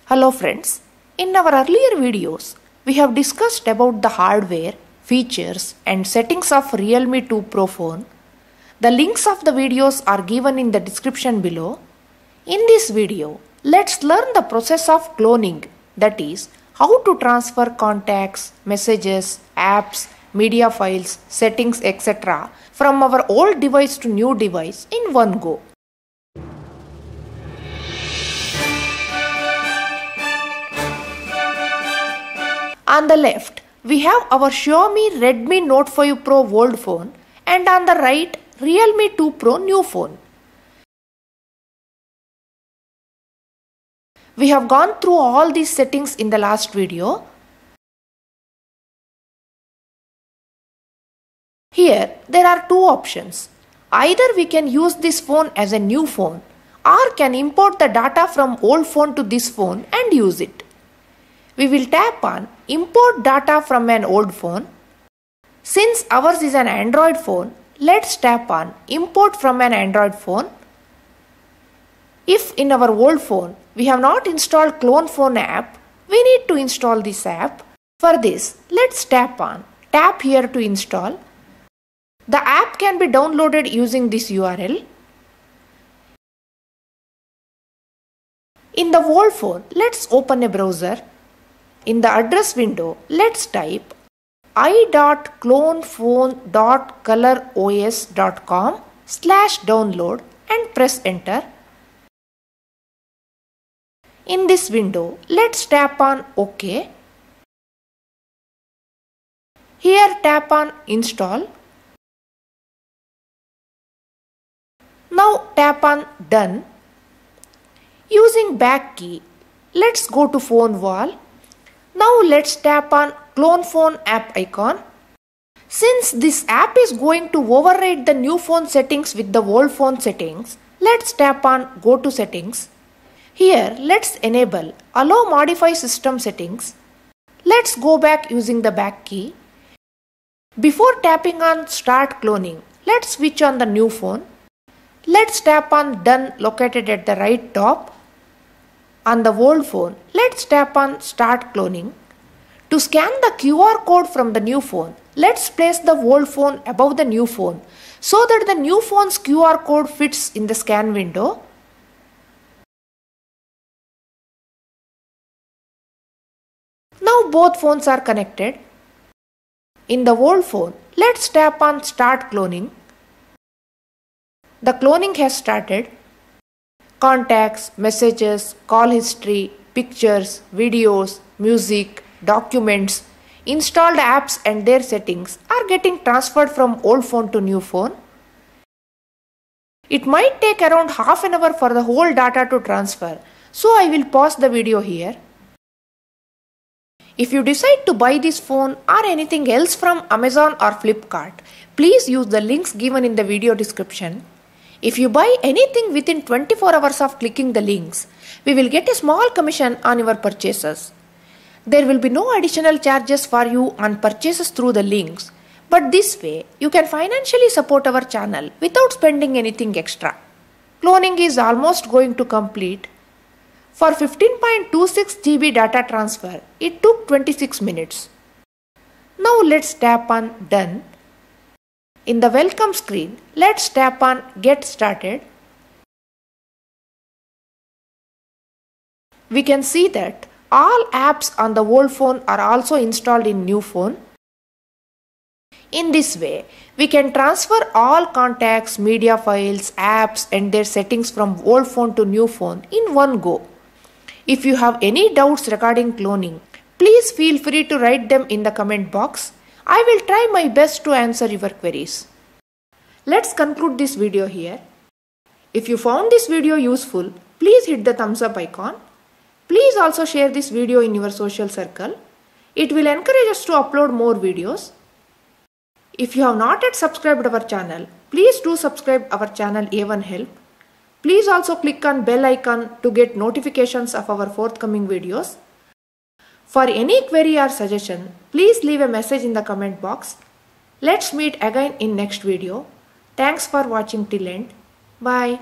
Hello friends, in our earlier videos, we have discussed about the hardware, features and settings of Realme 2 Pro phone. The links of the videos are given in the description below. In this video, let's learn the process of cloning, that is, how to transfer contacts, messages, apps, media files, settings etc. from our old device to new device in one go. On the left, we have our Xiaomi Redmi Note 5 Pro old phone and on the right, Realme 2 Pro new phone. We have gone through all these settings in the last video. Here, there are two options. Either we can use this phone as a new phone or can import the data from old phone to this phone and use it. We will tap on Import data from an old phone. Since ours is an Android phone, let's tap on Import from an Android phone. If in our old phone we have not installed Clone Phone app, we need to install this app. For this, let's tap here to install. The app can be downloaded using this URL. In the old phone, let's open a browser. In the address window, let's type i.clonephone.coloros.com/download and press enter. In this window, let's tap on OK. Here tap on Install. Now tap on Done. Using back key, let's go to phone wall. Now let's tap on Clone Phone app icon. Since this app is going to override the new phone settings with the old phone settings, let's tap on Go to Settings. Here let's enable Allow Modify System Settings. Let's go back using the back key. Before tapping on Start Cloning, let's switch on the new phone. Let's tap on Done located at the right top. On the old phone, let's tap on Start Cloning. To scan the QR code from the new phone, let's place the old phone above the new phone so that the new phone's QR code fits in the scan window. Now both phones are connected. In the old phone, let's tap on Start Cloning. The cloning has started. Contacts, messages, call history, pictures, videos, music, documents, installed apps and their settings are getting transferred from old phone to new phone. It might take around half an hour for the whole data to transfer, so I will pause the video here. If you decide to buy this phone or anything else from Amazon or Flipkart, please use the links given in the video description. If you buy anything within 24 hours of clicking the links, we will get a small commission on your purchases. There will be no additional charges for you on purchases through the links, but this way you can financially support our channel without spending anything extra. Cloning is almost going to complete. For 15.26 GB data transfer, it took 26 minutes. Now let's tap on Done. In the welcome screen, let's tap on Get Started. We can see that all apps on the old phone are also installed in new phone. In this way, we can transfer all contacts, media files, apps and their settings from old phone to new phone in one go. If you have any doubts regarding cloning, please feel free to write them in the comment box. I will try my best to answer your queries. Let's conclude this video here. If you found this video useful, please hit the thumbs up icon. Please also share this video in your social circle. It will encourage us to upload more videos. If you have not yet subscribed our channel, please do subscribe our channel aonehelp. Please also click on bell icon to get notifications of our forthcoming videos. For any query or suggestion, please leave a message in the comment box. Let's meet again in next video. Thanks for watching till end. Bye.